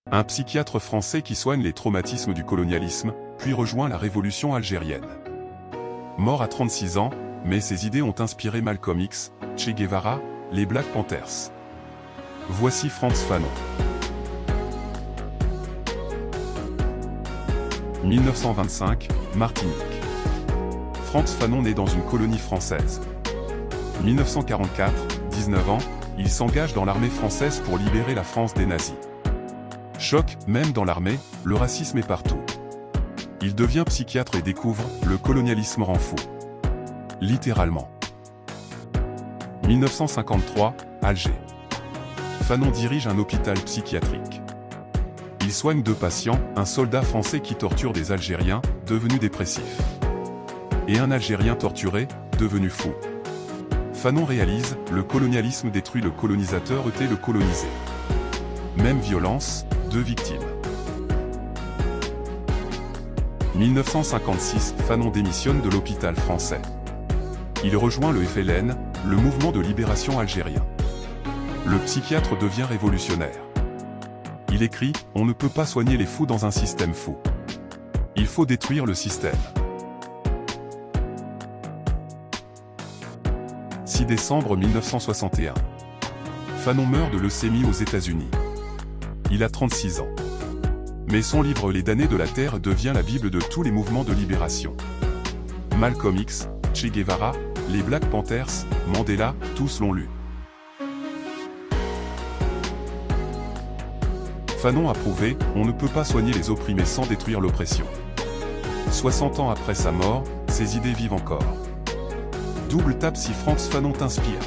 Un psychiatre français qui soigne les traumatismes du colonialisme, puis rejoint la révolution algérienne. Mort à 36 ans, mais ses idées ont inspiré Malcolm X, Che Guevara, les Black Panthers. Voici Frantz Fanon. 1925, Martinique. Frantz Fanon naît dans une colonie française. 1944, 19 ans, il s'engage dans l'armée française pour libérer la France des nazis. Choc, même dans l'armée, le racisme est partout. Il devient psychiatre et découvre « Le colonialisme rend fou ». Littéralement. 1953, Alger. Fanon dirige un hôpital psychiatrique. Il soigne 2 patients, un soldat français qui torture des Algériens, devenu dépressif. Et un Algérien torturé, devenu fou. Fanon réalise « Le colonialisme détruit le colonisateur et le colonisé ». Même violence, 2 victimes. 1956, Fanon démissionne de l'hôpital français. Il rejoint le FLN, le mouvement de libération algérien. Le psychiatre devient révolutionnaire. Il écrit « On ne peut pas soigner les fous dans un système fou. Il faut détruire le système ». 6 décembre 1961. Fanon meurt de leucémie aux États-Unis. Il a 36 ans. Mais son livre Les damnés de la Terre devient la Bible de tous les mouvements de libération. Malcolm X, Che Guevara, les Black Panthers, Mandela, tous l'ont lu. Fanon a prouvé, on ne peut pas soigner les opprimés sans détruire l'oppression. 60 ans après sa mort, ses idées vivent encore. Double tape si Frantz Fanon t'inspire.